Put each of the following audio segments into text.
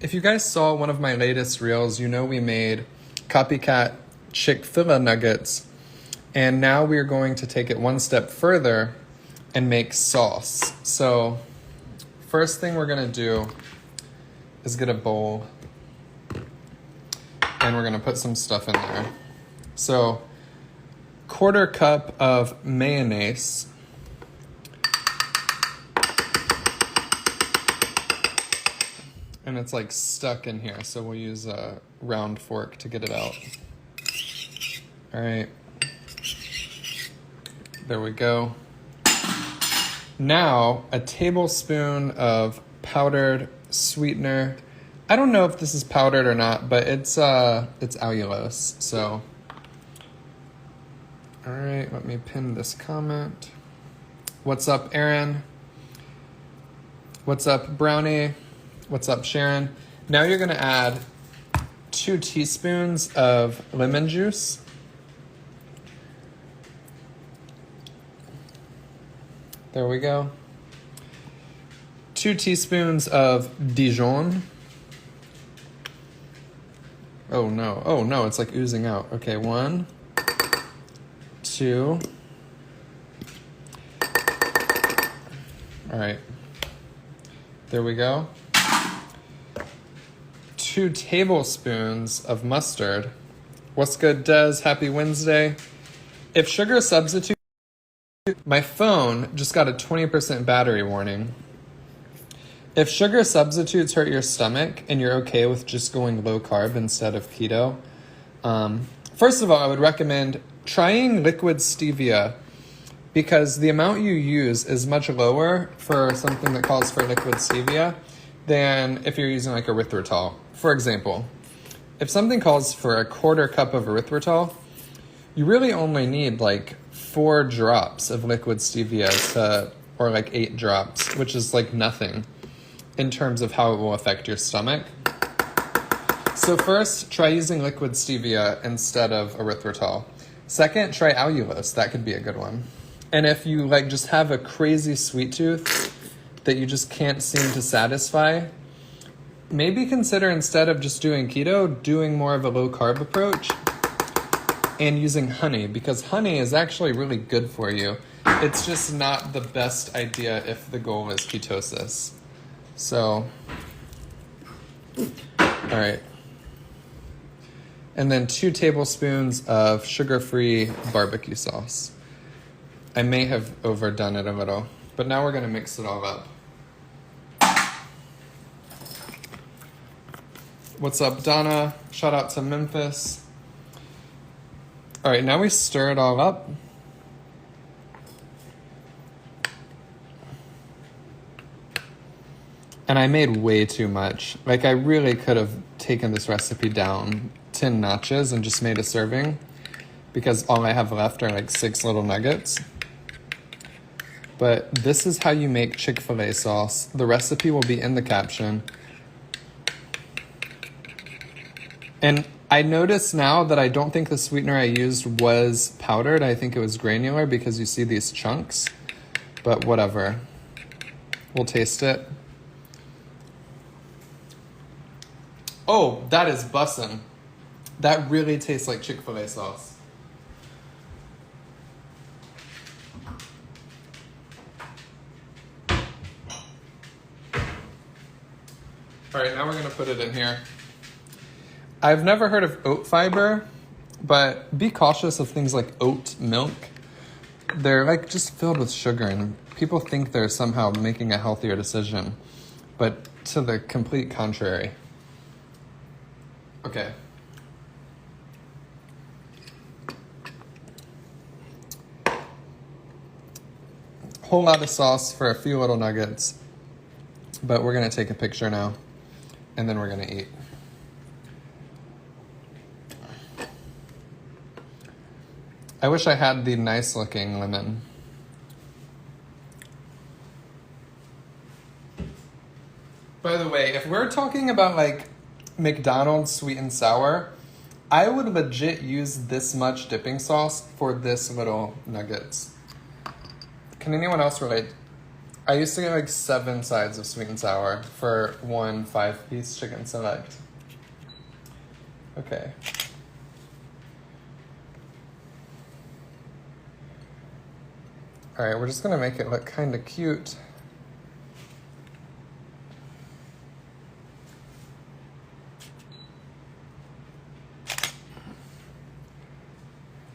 If you guys saw one of my latest reels, you know we made copycat Chick-fil-A nuggets, and now we're going to take it one step further and make sauce. So first thing we're gonna do is get a bowl, and we're gonna put some stuff in there. So 1/4 cup of mayonnaise, and it's like stuck in here, so we'll use a round fork to get it out. All right, there we go. Now, a tablespoon of powdered sweetener. I don't know if this is powdered or not, but it's allulose, so. All right, let me pin this comment. What's up, Aaron? What's up, Brownie? What's up, Sharon? Now you're gonna add 2 teaspoons of lemon juice. There we go. 2 teaspoons of Dijon. Oh no, it's like oozing out. Okay, 1, 2. All right, there we go. 2 tablespoons of mustard. What's good, Des? Happy Wednesday. If sugar substitute, my phone just got a 20% battery warning. If sugar substitutes hurt your stomach and you're okay with just going low carb instead of keto, first of all, I would recommend trying liquid stevia, because the amount you use is much lower for something that calls for liquid stevia than if you're using like erythritol. For example, if something calls for a 1/4 cup of erythritol, you really only need like 4 drops of liquid stevia or like 8 drops, which is like nothing in terms of how it will affect your stomach. So first, try using liquid stevia instead of erythritol. Second, try allulose. That could be a good one. And if you like just have a crazy sweet tooth that you just can't seem to satisfy, maybe consider, instead of just doing keto, doing more of a low carb approach and using honey, because honey is actually really good for you. It's just not the best idea if the goal is ketosis. So, all right. And then 2 tablespoons of sugar-free barbecue sauce. I may have overdone it a little, but now we're gonna mix it all up. What's up, Donna? Shout out to Memphis. All right, now we stir it all up. And I made way too much. Like, I really could have taken this recipe down 10 notches and just made a serving, because all I have left are like 6 little nuggets. But this is how you make Chick-fil-A sauce. The recipe will be in the caption. And I notice now that I don't think the sweetener I used was powdered. I think it was granular, because you see these chunks. But whatever. We'll taste it. Oh, that is bussin'. That really tastes like Chick-fil-A sauce. All right, now we're gonna put it in here. I've never heard of oat fiber, but be cautious of things like oat milk. They're like just filled with sugar, and people think they're somehow making a healthier decision, but to the complete contrary. Okay. Whole lot of sauce for a few little nuggets, but we're gonna take a picture now, and then we're gonna eat. I wish I had the nice looking lemon. By the way, if we're talking about like McDonald's sweet and sour, I would legit use this much dipping sauce for this little nuggets. Can anyone else relate? I used to get like 7 sides of sweet and sour for one 5-piece chicken select. Okay. All right, we're just gonna make it look kind of cute.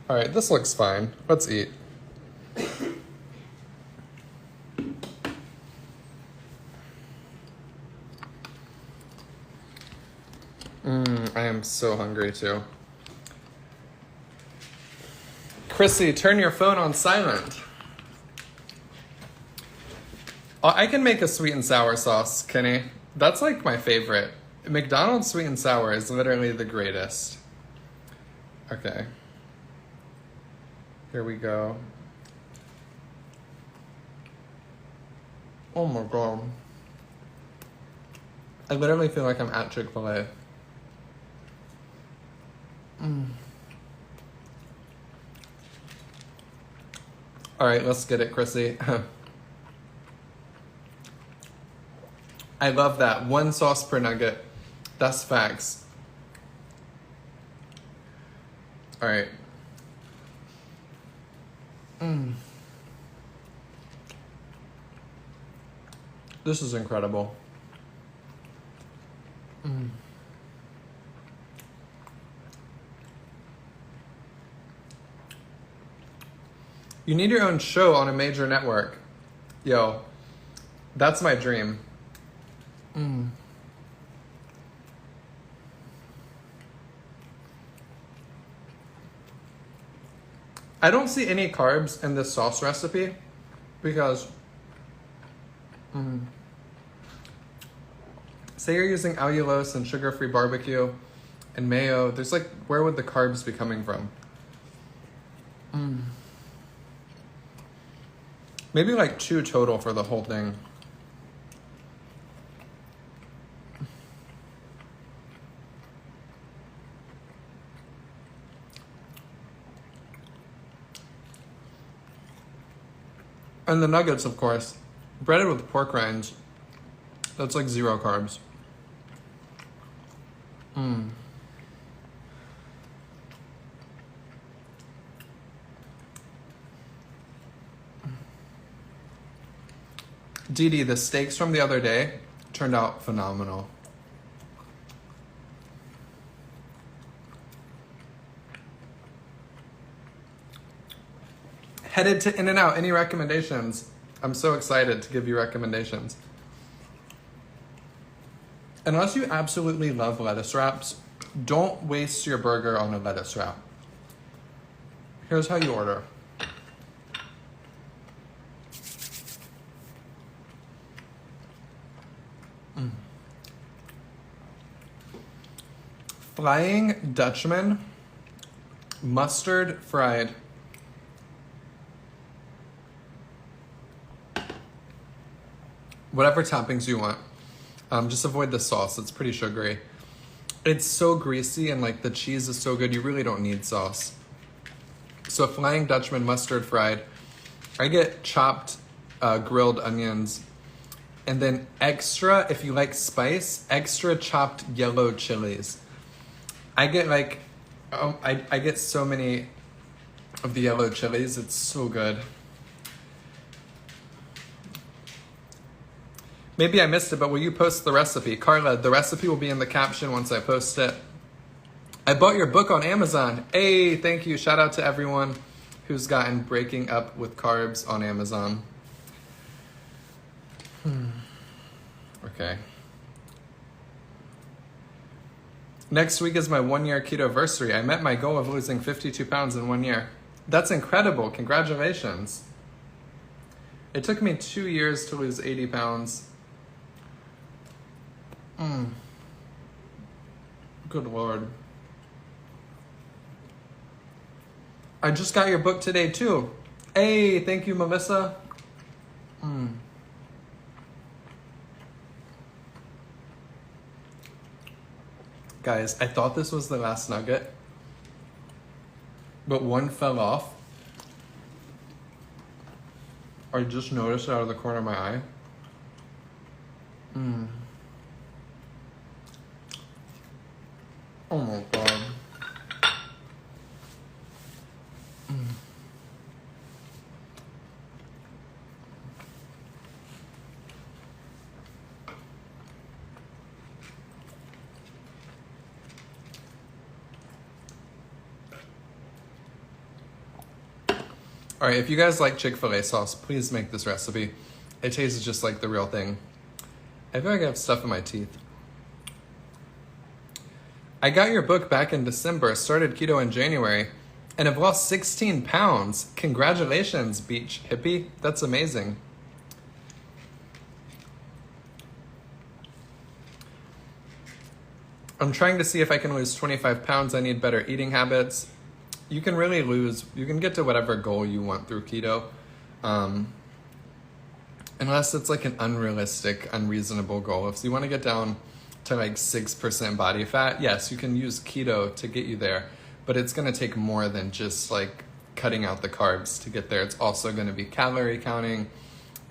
All right, this looks fine. Let's eat. I am so hungry too. Chrissy, turn your phone on silent. Oh, I can make a sweet and sour sauce, Kenny. That's like my favorite. McDonald's sweet and sour is literally the greatest. Okay. Here we go. Oh my god. I literally feel like I'm at Chick-fil-A. All right, let's get it, Chrissy. I love that. 1 sauce per nugget. That's facts. All right. This is incredible. You need your own show on a major network. Yo, that's my dream. I don't see any carbs in this sauce recipe because say you're using allulose and sugar-free barbecue and mayo, there's like, where would the carbs be coming from? Maybe like 2 total for the whole thing. And the nuggets, of course, breaded with pork rinds. That's like 0 carbs. Dee Dee, the steaks from the other day turned out phenomenal. Headed to In-N-Out. Any recommendations? I'm so excited to give you recommendations. Unless you absolutely love lettuce wraps, don't waste your burger on a lettuce wrap. Here's how you order. Flying Dutchman, mustard fried. Whatever toppings you want. Just avoid the sauce, it's pretty sugary. It's so greasy and like the cheese is so good, you really don't need sauce. So Flying Dutchman mustard fried. I get chopped grilled onions. And then extra, if you like spice, extra chopped yellow chilies. I get like, I get so many of the yellow chilies. It's so good. Maybe I missed it, but will you post the recipe? Carla, the recipe will be in the caption once I post it. I bought your book on Amazon. Hey, thank you. Shout out to everyone who's gotten Breaking Up with Carbs on Amazon. Okay. Next week is my 1-year keto-versary. I met my goal of losing 52 pounds in 1 year. That's incredible. Congratulations. It took me 2 years to lose 80 pounds. Good Lord. I just got your book today too. Hey, thank you, Melissa. Guys, I thought this was the last nugget, but one fell off. I just noticed it out of the corner of my eye. Oh my god. All right, if you guys like Chick-fil-A sauce, please make this recipe. It tastes just like the real thing. I feel like I have stuff in my teeth. I got your book back in December, started keto in January, and have lost 16 pounds. Congratulations, beach hippie. That's amazing. I'm trying to see if I can lose 25 pounds. I need better eating habits. You can really lose, you can get to whatever goal you want through keto. Unless it's like an unrealistic, unreasonable goal. If you want to get down to like 6% body fat, yes, you can use keto to get you there, but it's going to take more than just like cutting out the carbs to get there. It's also going to be calorie counting,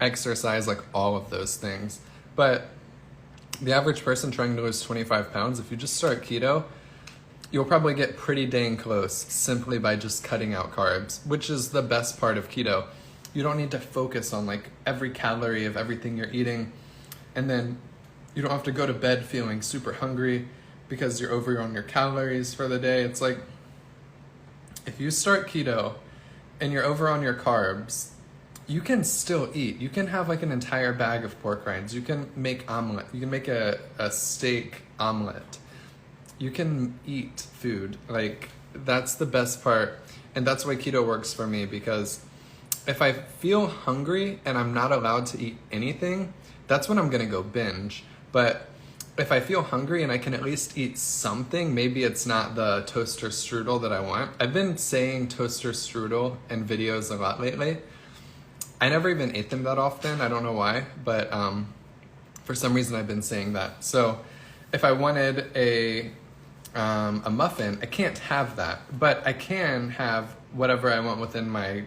exercise, like all of those things. But the average person trying to lose 25 pounds, if you just start keto, you'll probably get pretty dang close simply by just cutting out carbs, which is the best part of keto. You don't need to focus on like every calorie of everything you're eating, and then you don't have to go to bed feeling super hungry because you're over on your calories for the day. It's like, if you start keto and you're over on your carbs, you can still eat. You can have like an entire bag of pork rinds. You can make omelet. You can make a steak omelet. You can eat food. Like, that's the best part. And that's why keto works for me, because if I feel hungry and I'm not allowed to eat anything, that's when I'm gonna go binge. But if I feel hungry and I can at least eat something, maybe it's not the toaster strudel that I want. I've been saying toaster strudel in videos a lot lately. I never even ate them that often. I don't know why, but for some reason I've been saying that. So if I wanted a muffin, I can't have that, but I can have whatever I want within my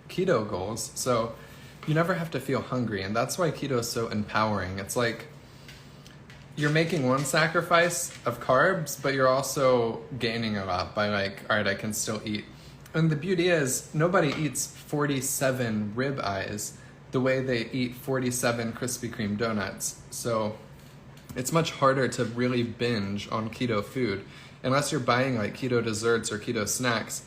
keto goals. So you never have to feel hungry, and that's why keto is so empowering. It's like you're making one sacrifice of carbs, but you're also gaining a lot by like, all right, I can still eat. And the beauty is, nobody eats 47 rib eyes the way they eat 47 Krispy Kreme donuts. So it's much harder to really binge on keto food unless you're buying like keto desserts or keto snacks.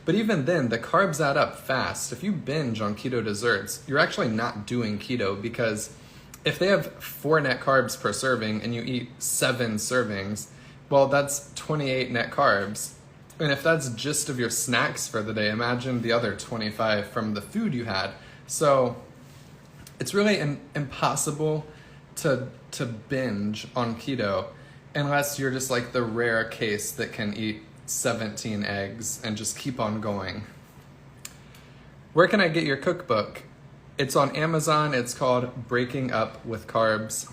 But even then, the carbs add up fast. If you binge on keto desserts, you're actually not doing keto, because if they have 4 net carbs per serving and you eat 7 servings, well, that's 28 net carbs. And if that's just of your snacks for the day, imagine the other 25 from the food you had. So it's really impossible to binge on keto unless you're just like the rare case that can eat 17 eggs and just keep on going. Where can I get your cookbook? It's on Amazon. It's called Breaking Up with Carbs.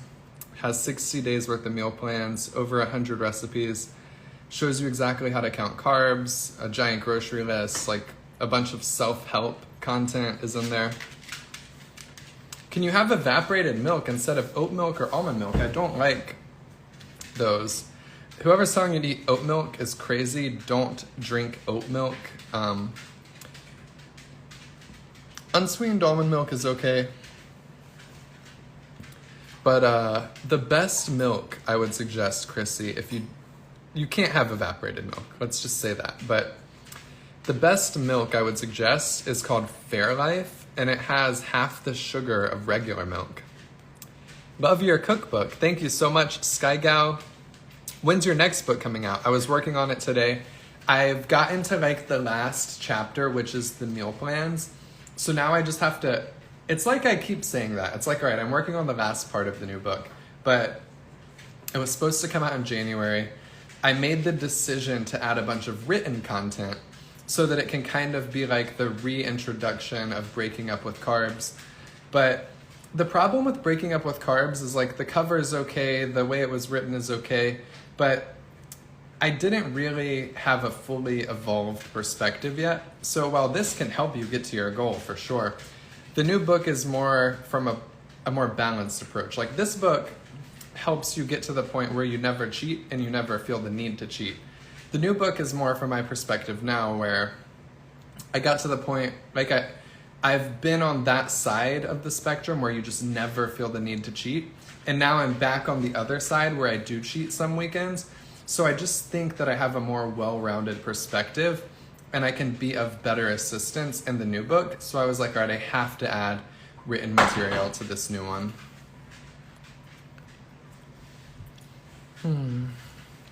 Has 60 days worth of meal plans, over 100 recipes. Shows you exactly how to count carbs, a giant grocery list, like a bunch of self-help content is in there. Can you have evaporated milk instead of oat milk or almond milk? I don't like those. Whoever's telling you to eat oat milk is crazy. Don't drink oat milk. Unsweetened almond milk is okay. But the best milk I would suggest, Chrissy, if you can't have evaporated milk. Let's just say that. But the best milk I would suggest is called Fairlife, and it has half the sugar of regular milk. Love your cookbook. Thank you so much, Sky Gal. When's your next book coming out? I was working on it today. I've gotten to like the last chapter, which is the meal plans. So now I just have to, it's like I keep saying that. It's like, all right, I'm working on the last part of the new book, but it was supposed to come out in January. I made the decision to add a bunch of written content so that it can kind of be like the reintroduction of Breaking Up with Carbs. But the problem with Breaking Up with Carbs is like the cover is okay, the way it was written is okay, but I didn't really have a fully evolved perspective yet. So while this can help you get to your goal for sure, The new book is more from a more balanced approach. Like this book helps you get to the point where you never cheat and you never feel the need to cheat. The new book is more from my perspective now, where I got to the point, like I've been on that side of the spectrum where you just never feel the need to cheat. And now I'm back on the other side where I do cheat some weekends. So I just think that I have a more well-rounded perspective and I can be of better assistance in the new book. So I was like, all right, I have to add written material to this new one.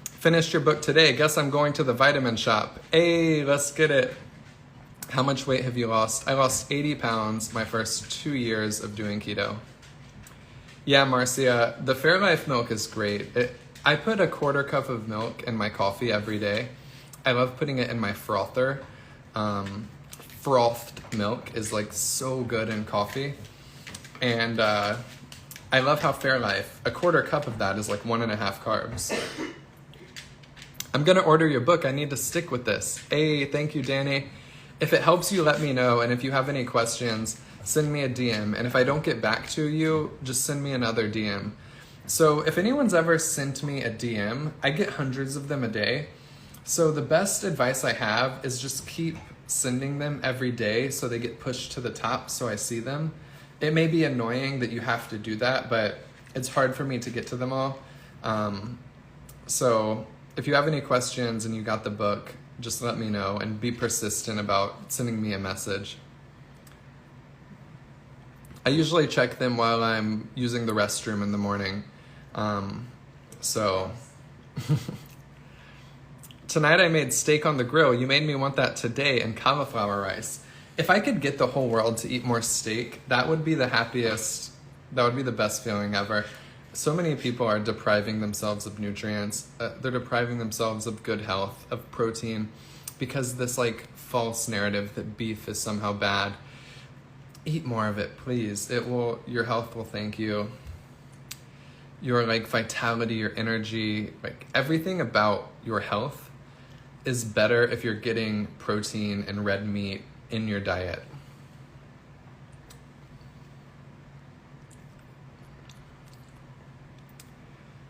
Finished your book today. Guess I'm going to the vitamin shop. Hey, let's get it. How much weight have you lost? I lost 80 pounds my first 2 years of doing keto. Yeah, Marcia, the Fairlife milk is great. I put a 1/4 cup of milk in my coffee every day. I love putting it in my frother. Frothed milk is like so good in coffee. And I love how Fairlife, a 1/4 cup of that is like 1.5 carbs. I'm gonna order your book. I need to stick with this. Hey, thank you, Danny. If it helps you, let me know. And if you have any questions, send me a DM. And if I don't get back to you, just send me another DM. So if anyone's ever sent me a DM, I get hundreds of them a day. So the best advice I have is just keep sending them every day so they get pushed to the top so I see them. It may be annoying that you have to do that, but it's hard for me to get to them all. So if you have any questions and you got the book, just let me know and be persistent about sending me a message. I usually check them while I'm using the restroom in the morning. Tonight I made steak on the grill. You made me want that today, and cauliflower rice. If I could get the whole world to eat more steak, that would be the happiest, that would be the best feeling ever. So many people are depriving themselves of nutrients. They're depriving themselves of good health, of protein, because this like false narrative that beef is somehow bad. Eat more of it, please. Your health will thank you. Your like vitality, your energy, like everything about your health is better if you're getting protein and red meat in your diet.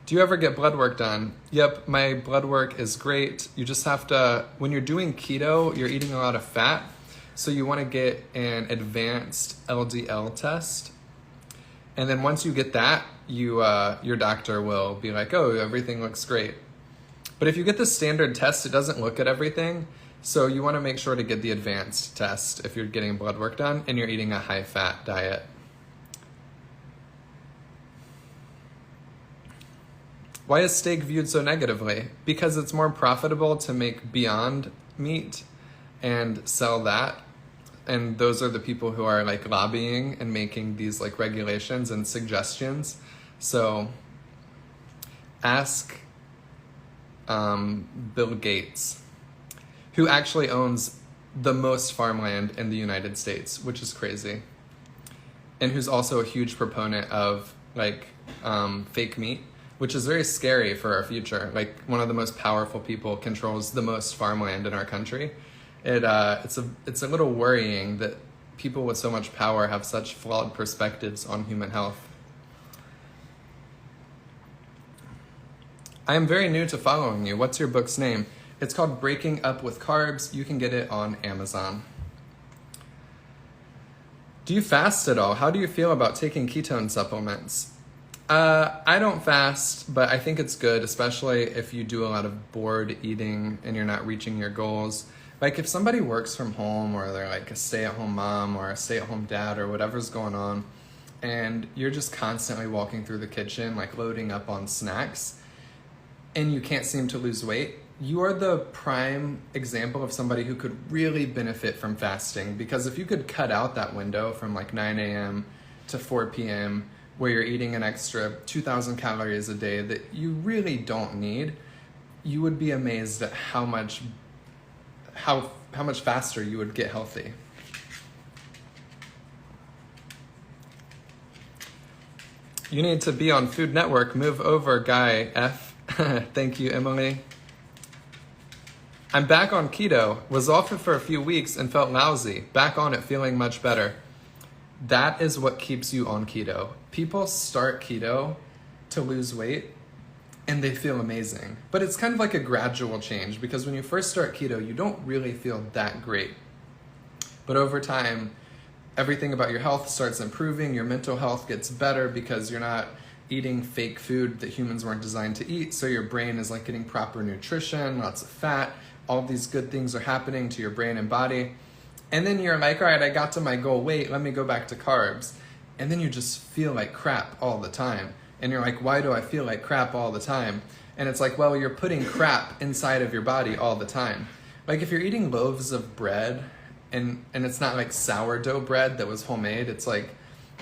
Do you ever get blood work done? Yep, my blood work is great. You just have to, when you're doing keto, you're eating a lot of fat. So you want to get an advanced LDL test. And then once you get that, your doctor will be like, oh, everything looks great. But if you get the standard test, it doesn't look at everything. So you want to make sure to get the advanced test if you're getting blood work done and you're eating a high-fat diet. Why is steak viewed so negatively? Because it's more profitable to make Beyond Meat and sell that. And those are the people who are like lobbying and making these like regulations and suggestions. So ask Bill Gates, who actually owns the most farmland in the United States, which is crazy. And who's also a huge proponent of like fake meat, which is very scary for our future. Like one of the most powerful people controls the most farmland in our country. It's a little worrying that people with so much power have such flawed perspectives on human health. I am very new to following you. What's your book's name? It's called Breaking Up with Carbs. You can get it on Amazon. Do you fast at all? How do you feel about taking ketone supplements? I don't fast, but I think it's good, especially if you do a lot of bored eating and you're not reaching your goals. Like if somebody works from home or they're like a stay-at-home mom or a stay-at-home dad or whatever's going on, and you're just constantly walking through the kitchen, like loading up on snacks, and you can't seem to lose weight, you are the prime example of somebody who could really benefit from fasting. Because if you could cut out that window from like 9 a.m. to 4 p.m., where you're eating an extra 2,000 calories a day that you really don't need, you would be amazed at how much faster you would get healthy. You need to be on Food Network. Move over, Guy F. Thank you, Emily. I'm back on keto. Was off it for a few weeks and felt lousy. Back on it feeling much better. That is what keeps you on keto. People start keto to lose weight and they feel amazing. But it's kind of like a gradual change, because when you first start keto, you don't really feel that great. But over time, everything about your health starts improving, your mental health gets better because you're not eating fake food that humans weren't designed to eat, so your brain is like getting proper nutrition, lots of fat, all these good things are happening to your brain and body. And then you're like, all right, I got to my goal weight, let me go back to carbs. And then you just feel like crap all the time. And you're like, why do I feel like crap all the time? And it's like, well, you're putting crap inside of your body all the time. Like if you're eating loaves of bread, and it's not like sourdough bread that was homemade, it's like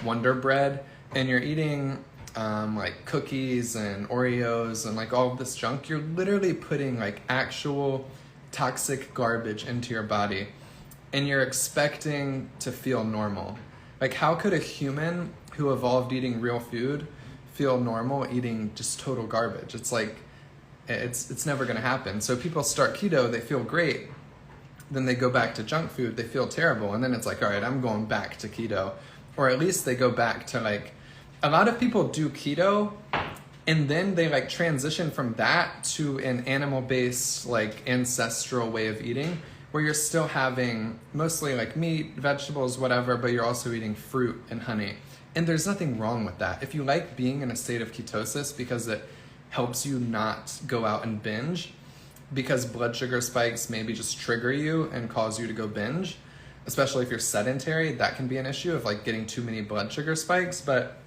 Wonder Bread, and you're eating like cookies and Oreos and like all of this junk, you're literally putting like actual toxic garbage into your body, and you're expecting to feel normal. Like how could a human who evolved eating real food feel normal eating just total garbage? It's like, it's never gonna happen. So people start keto, they feel great, then they go back to junk food, they feel terrible, and then it's like, all right, I'm going back to keto. Or at least they go back to like, a lot of people do keto and then they like transition from that to an animal-based, like ancestral way of eating, where you're still having mostly like meat, vegetables, whatever, but you're also eating fruit and honey. And there's nothing wrong with that. If you like being in a state of ketosis because it helps you not go out and binge, because blood sugar spikes maybe just trigger you and cause you to go binge, especially if you're sedentary, that can be an issue of like getting too many blood sugar spikes. But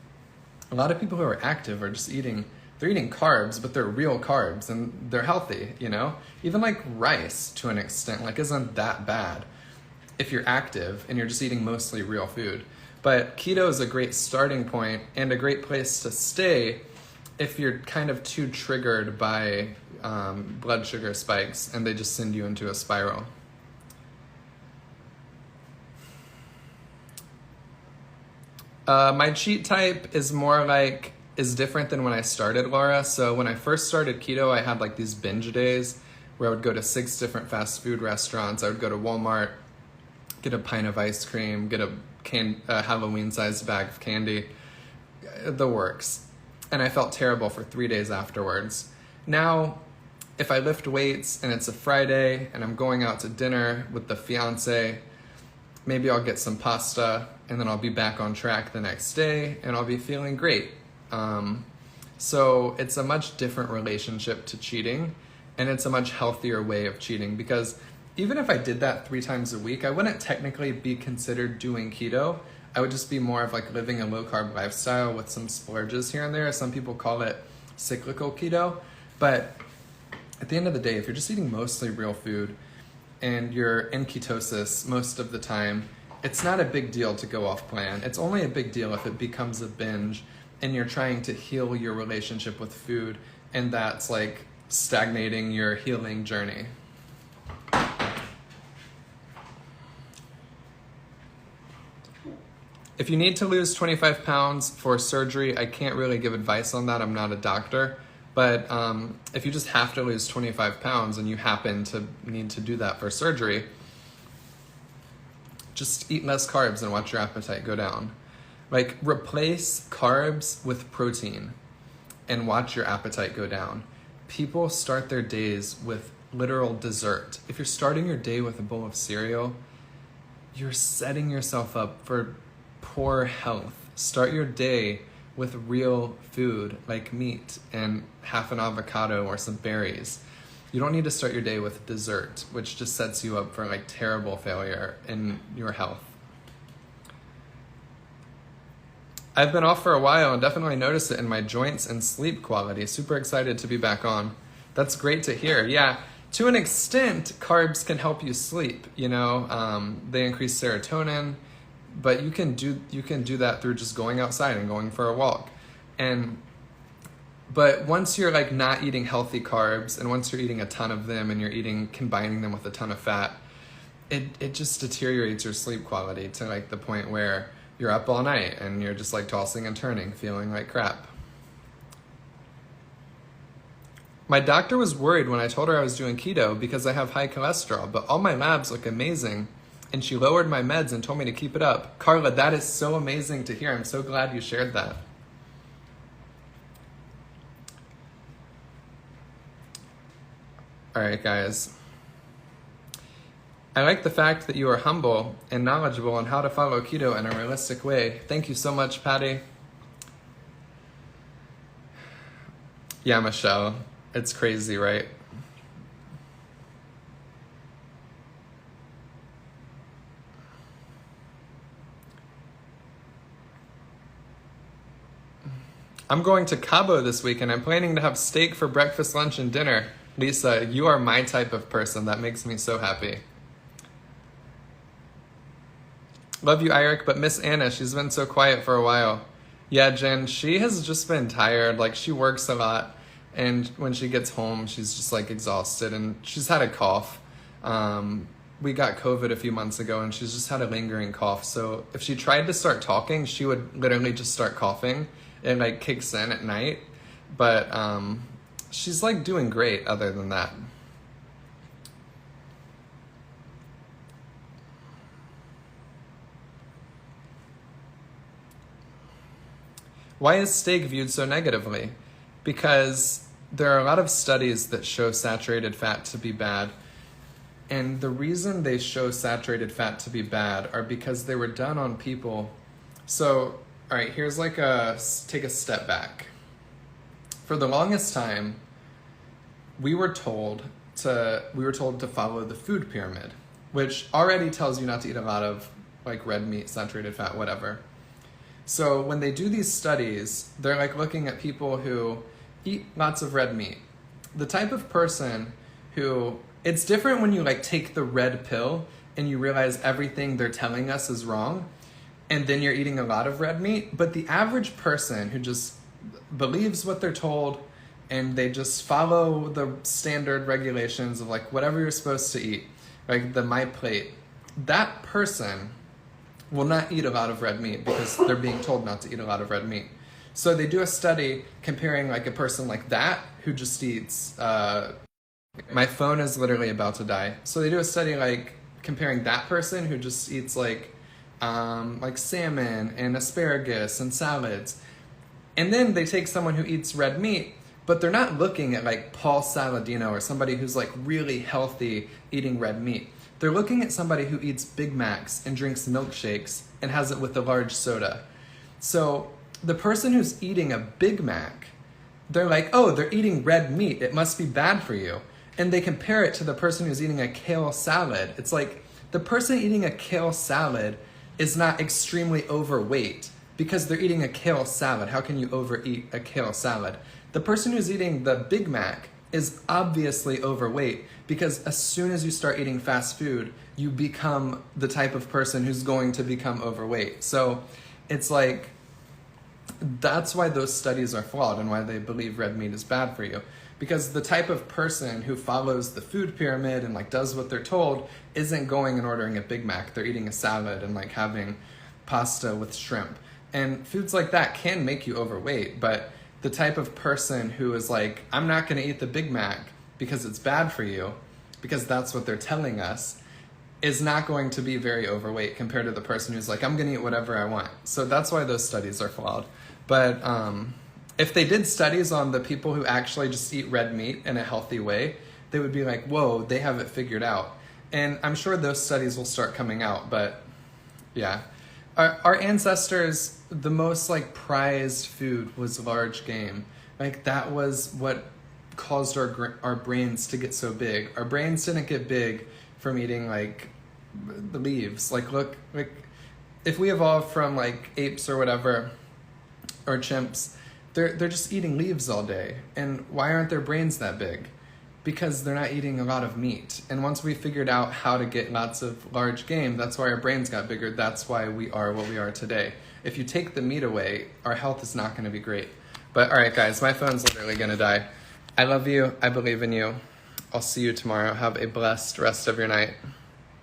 a lot of people who are active are just eating carbs, but they're real carbs and they're healthy, you know? Even like rice to an extent, like isn't that bad if you're active and you're just eating mostly real food. But keto is a great starting point and a great place to stay if you're kind of too triggered by blood sugar spikes and they just send you into a spiral. My cheat type is different than when I started, Laura. So when I first started keto, I had like these binge days where I would go to 6 different fast food restaurants. I would go to Walmart, get a pint of ice cream, get a Halloween-sized bag of candy, the works. And I felt terrible for 3 days afterwards. Now, if I lift weights and it's a Friday and I'm going out to dinner with the fiance, maybe I'll get some pasta and then I'll be back on track the next day and I'll be feeling great. So it's a much different relationship to cheating, and it's a much healthier way of cheating, because even if I did that 3 times a week, I wouldn't technically be considered doing keto. I would just be more of like living a low carb lifestyle with some splurges here and there. Some people call it cyclical keto. But at the end of the day, if you're just eating mostly real food and you're in ketosis most of the time, it's not a big deal to go off plan. It's only a big deal if it becomes a binge and you're trying to heal your relationship with food, and that's like stagnating your healing journey. If you need to lose 25 pounds for surgery, I can't really give advice on that. I'm not a doctor. But if you just have to lose 25 pounds and you happen to need to do that for surgery, just eat less carbs and watch your appetite go down. Like, replace carbs with protein and watch your appetite go down. People start their days with literal dessert. If you're starting your day with a bowl of cereal, you're setting yourself up for poor health. Start your day with real food like meat and half an avocado or some berries. You don't need to start your day with dessert, which just sets you up for like terrible failure in your health. I've been off for a while and definitely noticed it in my joints and sleep quality. Super excited to be back on. That's great to hear. Yeah, to an extent, carbs can help you sleep. You know, they increase serotonin, but you can do that through just going outside and going for a walk. But once you're like not eating healthy carbs, and once you're eating a ton of them and you're combining them with a ton of fat, it just deteriorates your sleep quality to like the point where you're up all night and you're just like tossing and turning, feeling like crap. My doctor was worried when I told her I was doing keto because I have high cholesterol, but all my labs look amazing. And she lowered my meds and told me to keep it up. Carla, that is so amazing to hear. I'm so glad you shared that. All right, guys. I like the fact that you are humble and knowledgeable on how to follow keto in a realistic way. Thank you so much, Patty. Yeah, Michelle. It's crazy, right? I'm going to Cabo this week, and I'm planning to have steak for breakfast, lunch, and dinner. Lisa, you are my type of person. That makes me so happy. Love you, Eric, but Miss Anna, she's been so quiet for a while. Yeah, Jen, she has just been tired. Like, she works a lot, and when she gets home, she's just, like, exhausted, and she's had a cough. We got COVID a few months ago, and she's just had a lingering cough. So if she tried to start talking, she would literally just start coughing. It, like, kicks in at night. But she's, like, doing great other than that. Why is steak viewed so negatively? Because there are a lot of studies that show saturated fat to be bad. And the reason they show saturated fat to be bad are because they were done on people. So, all right, here's like take a step back. For the longest time, we were told to follow the food pyramid, which already tells you not to eat a lot of like red meat, saturated fat, whatever. So when they do these studies, they're like looking at people who eat lots of red meat. The type of person who, it's different when you like take the red pill and you realize everything they're telling us is wrong, and then you're eating a lot of red meat. But the average person who just believes what they're told and they just follow the standard regulations of like whatever you're supposed to eat, like the My Plate, that person will not eat a lot of red meat because they're being told not to eat a lot of red meat. So they do a study comparing like a person like that who just eats, my phone is literally about to die. So they do a study like comparing that person who just eats like salmon and asparagus and salads. And then they take someone who eats red meat, but they're not looking at like Paul Saladino or somebody who's like really healthy eating red meat. They're looking at somebody who eats Big Macs and drinks milkshakes and has it with a large soda. So the person who's eating a Big Mac, they're like, oh, they're eating red meat. It must be bad for you. And they compare it to the person who's eating a kale salad. It's like the person eating a kale salad is not extremely overweight because they're eating a kale salad. How can you overeat a kale salad? The person who's eating the Big Mac is obviously overweight because as soon as you start eating fast food, you become the type of person who's going to become overweight. So it's like, that's why those studies are flawed and why they believe red meat is bad for you. Because the type of person who follows the food pyramid and like does what they're told isn't going and ordering a Big Mac. They're eating a salad and like having pasta with shrimp. And foods like that can make you overweight, but the type of person who is like, I'm not going to eat the Big Mac because it's bad for you, because that's what they're telling us, is not going to be very overweight compared to the person who's like, I'm going to eat whatever I want. So that's why those studies are flawed. But if they did studies on the people who actually just eat red meat in a healthy way, they would be like, whoa, they have it figured out. And I'm sure those studies will start coming out, but yeah. Our ancestors, the most like prized food was large game. Like that was what caused our brains to get so big. Our brains didn't get big from eating like the leaves. Like look, like if we evolved from like apes or whatever, or chimps, they're just eating leaves all day. And why aren't their brains that big? Because they're not eating a lot of meat. And once we figured out how to get lots of large game, that's why our brains got bigger. That's why we are what we are today. If you take the meat away, our health is not going to be great. But all right, guys, my phone's literally going to die. I love you. I believe in you. I'll see you tomorrow. Have a blessed rest of your night.